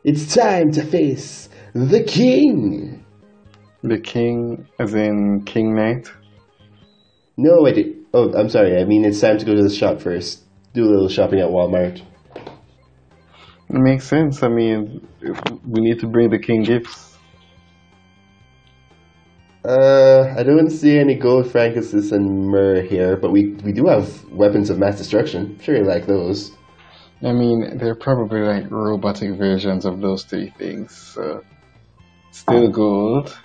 It's time to face the king. The king, as in King Knight? No, I did. Oh, I'm sorry. I mean, it's time to go to the shop first. Do a little shopping at Walmart. It makes sense. I mean, we need to bring the king gifts. I don't see any gold, frankincense, and myrrh here, but we do have weapons of mass destruction. Sure, you like those. I mean, they're probably like robotic versions of those three things. So still gold,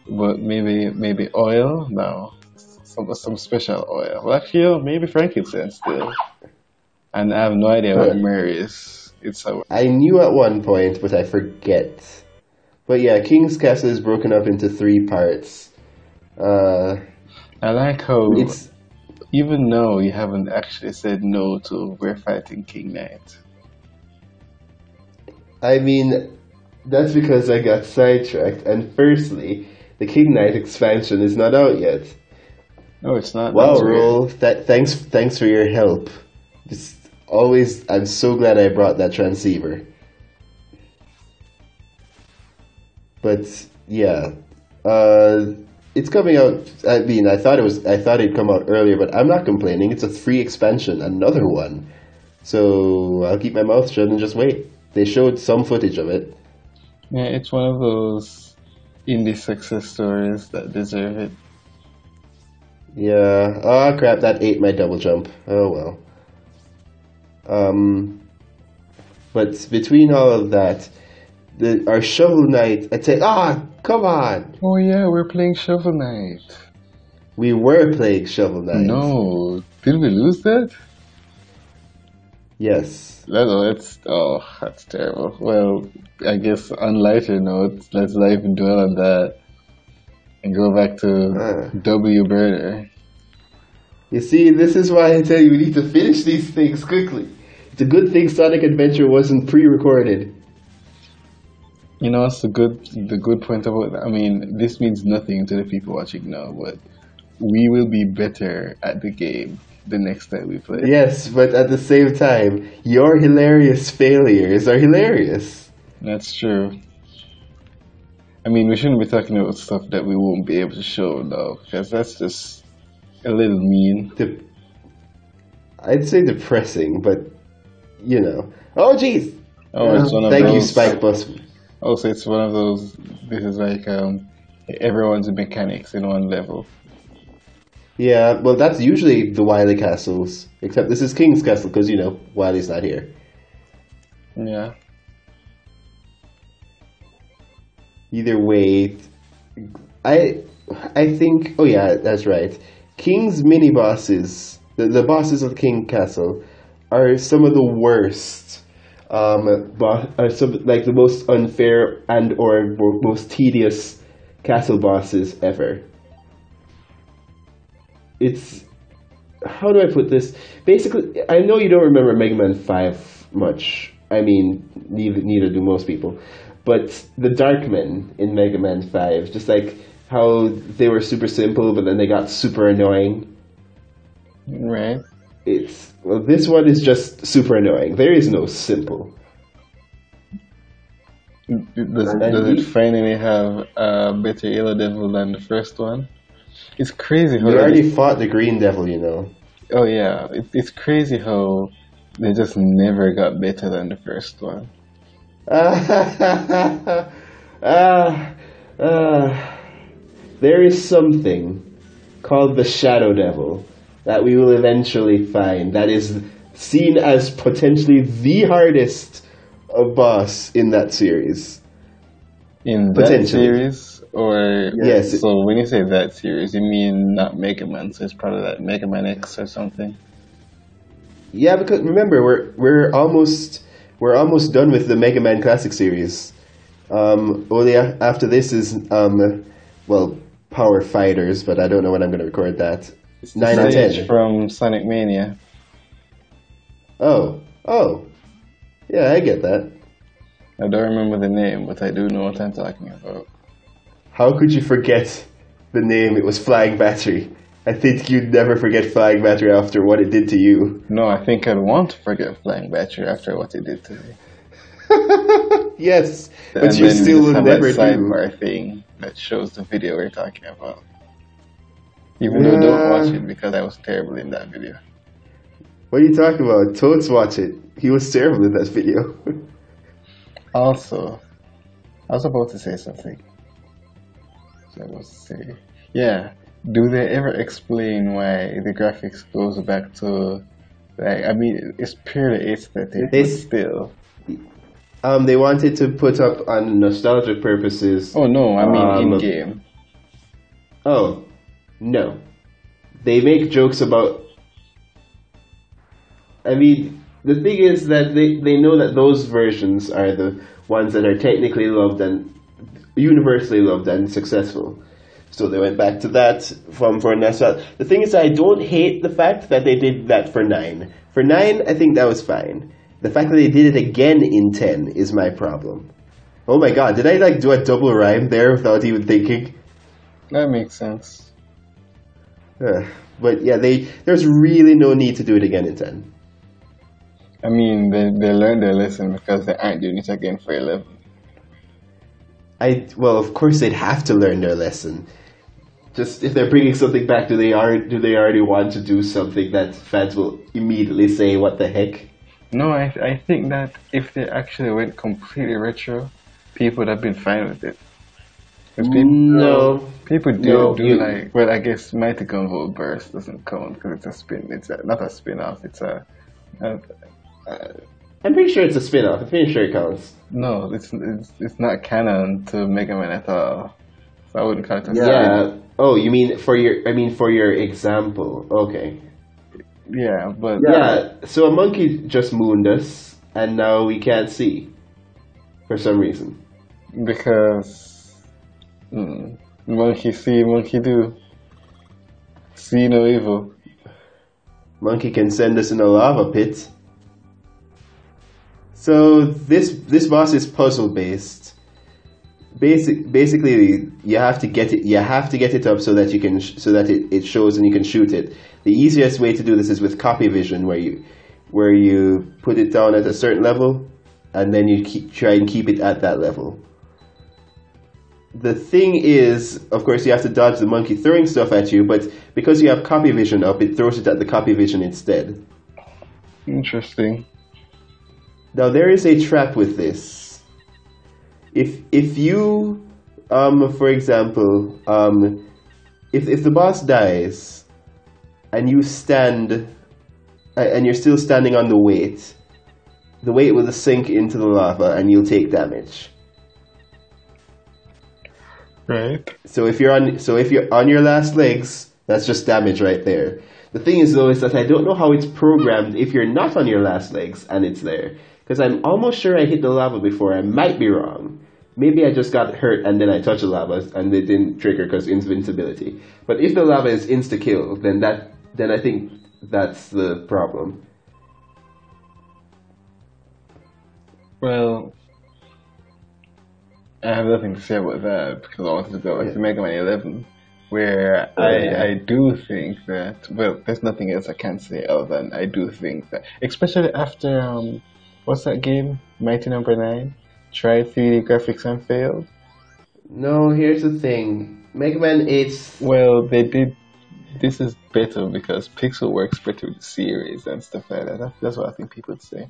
but maybe oil. No, some special oil. Well, actually, maybe frankincense still. And I have no idea what myrrh is. It's a I knew at one point, but I forget. But yeah, King's Castle is broken up into three parts. I like how It's even though you haven't actually said no to we're fighting King Knight. I mean, that's because I got sidetracked. And firstly, the King Knight expansion is not out yet. No, it's not. Wow, That's weird. Roll. Thanks for your help. Just always, I'm so glad I brought that transceiver. But yeah, it's coming out. I mean, I thought it'd come out earlier, but I'm not complaining. It's a free expansion, another one. So I'll keep my mouth shut and just wait. They showed some footage of it. Yeah, it's one of those indie success stories that deserve it. Yeah. Oh crap! That ate my double jump. Oh well. But between all of that, our Shovel Knight. I'd say, come on! Oh yeah, we're playing Shovel Knight. We were playing Shovel Knight. No, did we lose that? Yes. That's terrible. Well, I guess on lighter note, let's not even dwell on that and go back to W Burner. You see, this is why I tell you we need to finish these things quickly. It's a good thing Sonic Adventure wasn't pre-recorded. You know, what's the good point about that? I mean, this means nothing to the people watching now, but we will be better at the game the next time we play. Yes, but at the same time, your hilarious failures are hilarious. That's true. I mean, we shouldn't be talking about stuff that we won't be able to show though, because that's just a little mean. I'd say depressing, but you know. Oh, jeez. Oh, it's one of Thank you, those. Spike Bus. Also, it's one of those. This is like everyone's mechanics in one level. Yeah, well, that's usually the Wily castles, except this is King's Castle because you know Wily's not here. Yeah. Either way, I think. Oh yeah, that's right. King's mini bosses, the bosses of King Castle, are some of the worst. Are some like the most unfair and or most tedious castle bosses ever. It's how do I put this? Basically, I know you don't remember Mega Man 5 much. I mean, neither do most people. But the Darkmen in Mega Man 5, just like how they were super simple, but then they got super annoying. Right. This one is just super annoying. There is no simple. Does it finally have a better Yellow Devil than the first one? It's crazy how We already fought the Green Devil, you know. Oh yeah, it's crazy how they just never got better than the first one. There is something called the Shadow Devil that we will eventually find that is seen as potentially the hardest boss in that series. In that Potentially. series, or Yes. So when you say that series, you mean not Mega Man? So it's probably like Mega Man X or something. Yeah, because remember we're almost done with the Mega Man Classic series. Only after this is Power Fighters, but I don't know when I'm going to record that. It's the 9 and stage 10. from Sonic Mania. Oh, yeah, I get that. I don't remember the name, but I do know what I'm talking about. How could you forget the name? It was Flying Battery. I think you'd never forget Flying Battery after what it did to you. No, I think I'd want to forget Flying Battery after what it did to me. Yes, but And you then we still just will have that never do. sidebar thing that shows the video we're talking about. Even though don't watch Yeah. it because I was terrible in that video. What are you talking about? Toads watch it. He was terrible in that video. Also, I was about to say something. So I was say, yeah. Do they ever explain why the graphics goes back to like? I mean, it's purely aesthetic, They but s- still. they wanted to put up on nostalgic purposes. Oh no, I mean in Um, game. oh no, they make jokes about. I mean, the thing is that they know that those versions are the ones that are technically loved and universally loved and successful. So they went back to that for nostalgia. The thing is, I don't hate the fact that they did that for 9. For 9, I think that was fine. The fact that they did it again in 10 is my problem. Oh my god, did I like do a double rhyme there without even thinking? That makes sense. But yeah, there's really no need to do it again in 10. I mean, they learned their lesson because they aren't doing it again for 11. Well, of course they'd have to learn their lesson. Just if they're bringing something back, do they already want to do something that fans will immediately say, "What the heck"? No, I think that if they actually went completely retro, people would have been fine with it. Because No, people no, do like. Well, I guess Mighty Gunvolt Burst doesn't count because it's a spin. It's not a spin off. A I'm pretty sure it's a spin-off. I'm pretty sure it counts. no. It's not canon to Mega Man at all. So I wouldn't call it a spin. Yeah. Oh, you mean for your? I mean for your example. Okay. Yeah, but Yeah. So a monkey just mooned us, and now we can't see for some reason. because monkey see, monkey do. See no evil. Monkey can send us in a lava pit. So this boss is puzzle based. Basically, you have to get it. You have to get it up so that you can so that it shows and you can shoot it. The easiest way to do this is with copy vision, where you put it down at a certain level, and then you try and keep it at that level. The thing is, of course, you have to dodge the monkey throwing stuff at you, but because you have copy vision up, it throws it at the copy vision instead. Interesting. Now there is a trap with this. If you, for example, if the boss dies, and you stand, and you're still standing on the weight will sink into the lava, and you'll take damage. Right. So if you're on your last legs, that's just damage right there. The thing is though is that I don't know how it's programmed if you're not on your last legs and it's there. Because I'm almost sure I hit the lava before. I might be wrong. Maybe I just got hurt and then I touched the lava and it didn't trigger because invincibility. But if the lava is insta kill, then I think that's the problem. Well, I have nothing to say about that because I wanted to go back to Mega Man 11, where I do think that, well, there's nothing else I can say other than I do think that, especially after, what's that game? Mighty Number 9? Tried 3D graphics and failed? No, here's the thing. Mega Man 8. Well, they did. This is better because Pixel works better with the series and stuff like that. That's what I think people would say.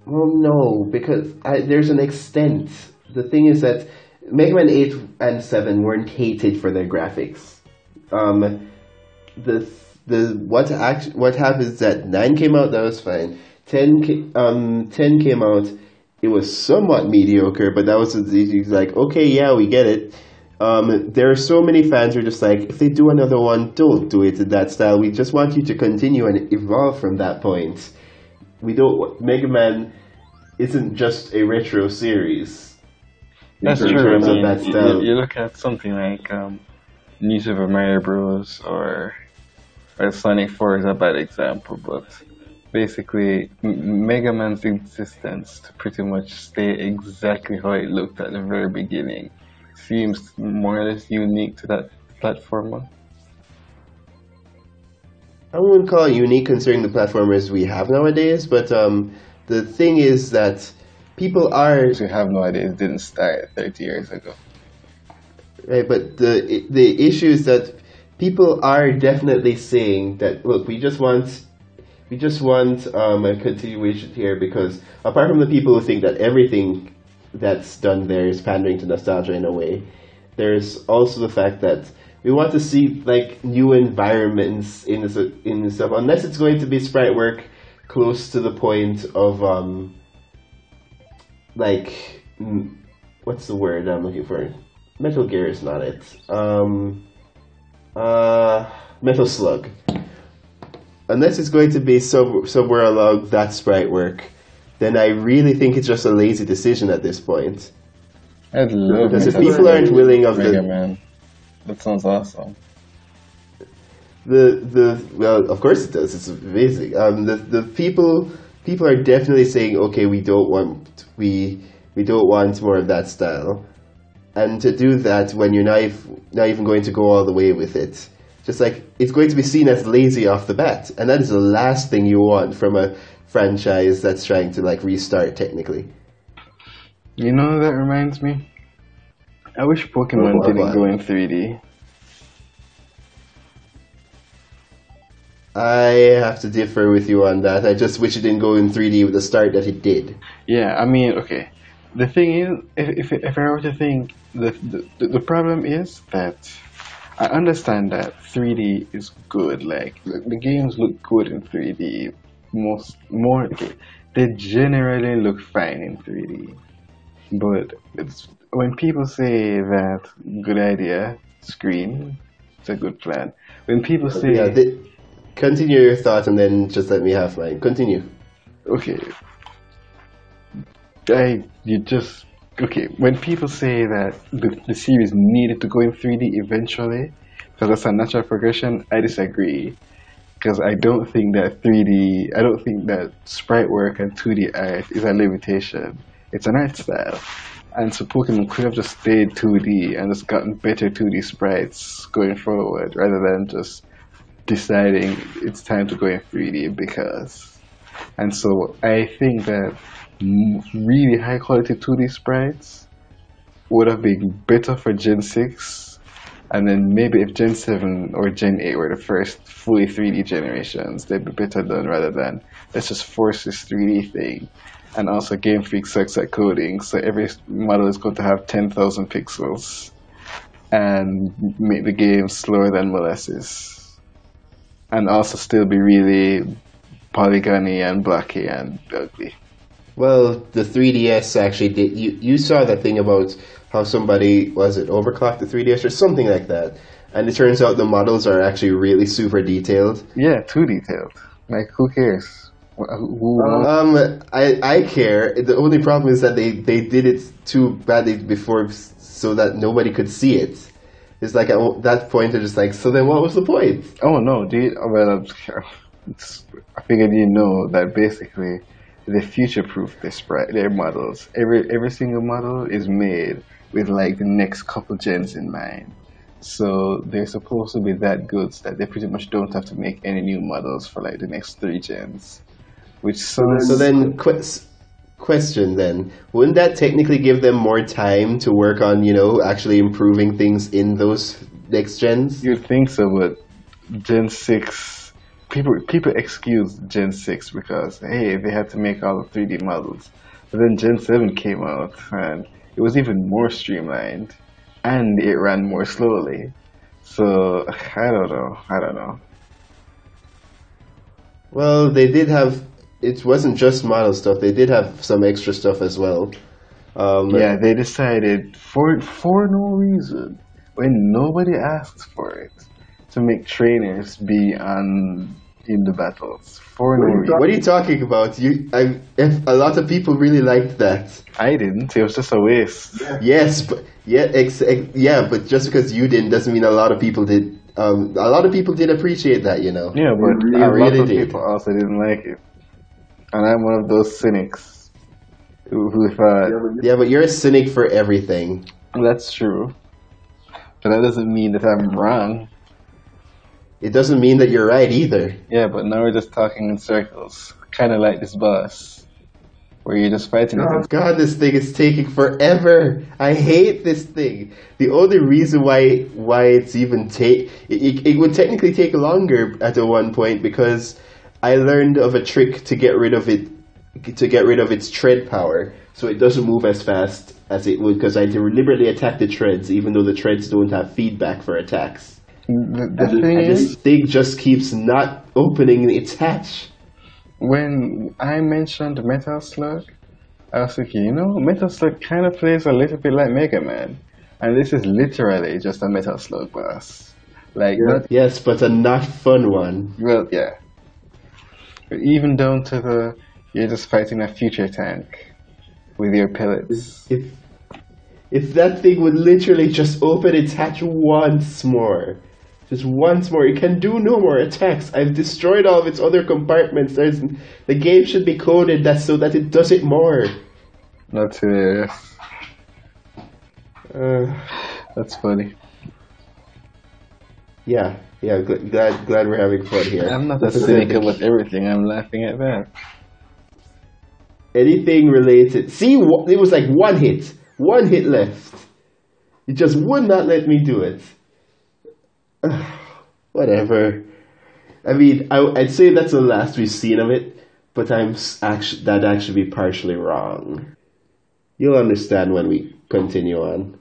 Well, no, because there's an extent. The thing is that Mega Man 8 and 7 weren't hated for their graphics. What happens is that 9 came out, that was fine. 10 came out, it was somewhat mediocre, but that was like, okay, yeah, we get it. There are so many fans who are just like, if they do another one, don't do it in that style. We just want you to continue and evolve from that point. Mega Man isn't just a retro series. That's in true. terms I of mean, that style. you look at something like New Super Mario Bros. or Sonic 4 is a bad example, but basically Mega Man's existence to pretty much stay exactly how it looked at the very beginning seems more or less unique to that platformer. I wouldn't call it unique considering the platformers we have nowadays, but the thing is that people are So you have no idea it didn't start 30 years ago. right, but the issue is that people are definitely saying that look, we just want a continuation here because apart from the people who think that everything that's done there is pandering to nostalgia in a way, there's also the fact that we want to see like new environments in the stuff unless it's going to be sprite work close to the point of like what's the word I'm looking for? Metal Gear is not it. Metal Slug. Unless it's going to be somewhere along that sprite work, then I really think it's just a lazy decision at this point. I'd love Because if Metal people aren't Slug willing of Mega the Man. That sounds awesome. well, of course it does. It's amazing. The people are definitely saying, okay, we don't want more of that style, and to do that when you're not even going to go all the way with it, just like it's going to be seen as lazy off the bat, and that is the last thing you want from a franchise that's trying to like restart technically. You know, that reminds me. I wish Pokemon didn't go in 3D. I have to differ with you on that. I just wish it didn't go in 3D with the start that it did. Yeah, I mean, okay. The thing is, if I were to think, the problem is that I understand that 3D is good. Like the games look good in 3D. They generally look fine in 3D. But it's when people say that good idea, screen, it's a good plan. When people say Yeah, continue your thought and then just let me have mine. Continue. okay, when people say that the series needed to go in 3D eventually, because that's a natural progression, I disagree. Because I don't think that sprite work and 2D art is a limitation. It's an art style. And so Pokemon could have just stayed 2D and just gotten better 2D sprites going forward rather than just deciding it's time to go in 3D because. And so I think that really high quality 2D sprites would have been better for Gen 6, and then maybe if Gen 7 or Gen 8 were the first fully 3D generations, they'd be better done rather than let's just force this 3D thing. And also Game Freak sucks at coding, so every model is going to have 10,000 pixels and make the game slower than molasses. And also still be really polygony and blocky and ugly. Well, the 3DS actually did. You saw that thing about how somebody was it overclocked the 3DS or something like that, and it turns out the models are actually really super detailed. Yeah, too detailed. Like, who cares? I care. The only problem is that they did it too badly before, so that nobody could see it. It's like at that point they're just like, so then what was the point? Oh no, I figured you know that basically they future-proof their models. Every single model is made with like the next couple gens in mind. So they're supposed to be that good that they pretty much don't have to make any new models for like the next 3 gens. Which sounds So then, question then, wouldn't that technically give them more time to work on, actually improving things in those next gens? You'd think so, but Gen 6 people excuse Gen 6 because hey, they had to make all the 3D models. But then Gen 7 came out and it was even more streamlined and it ran more slowly. So I don't know. Well, they did have. It wasn't just model stuff. They did have some extra stuff as well. Yeah, they decided for no reason, when nobody asked for it, to make trainers be in the battles for no reason. What are you talking about? A lot of people really liked that. I didn't. It was just a waste. Yes, but but just because you didn't doesn't mean a lot of people did. A lot of people did appreciate that, Yeah, but a lot of people also didn't like it, and I'm one of those cynics who thought. Yeah, but you're a cynic for everything. That's true, but that doesn't mean that I'm wrong. It doesn't mean that you're right either. Yeah, but now we're just talking in circles, kind of like this boss. where you're just fighting it. Oh god, this thing is taking forever. I hate this thing. The only reason why it's even it would technically take longer at a one point because I learned of a trick to get rid of its tread power, so it doesn't move as fast as it would. Because I deliberately attack the treads, even though the treads don't have feedback for attacks. The thing And this is, thing just keeps not opening its hatch. when I mentioned Metal Slug, I was thinking, Metal Slug kind of plays a little bit like Mega Man. And this is literally just a Metal Slug boss. Like, not, Yes, but a not fun one. well, yeah. But even down to you're just fighting a future tank with your pellets. If that thing would literally just open its hatch once more, just once more, it can do no more attacks. I've destroyed all of its other compartments. The game should be coded so that it does it more. Not serious. Uh, That's funny. yeah, glad we're having fun here. I'm not as cynical with everything. I'm laughing at that. Anything related. See, it was like one hit left. It just would not let me do it. Whatever. I mean, I'd say that's the last we've seen of it, but that'd actually be partially wrong. You'll understand when we continue on.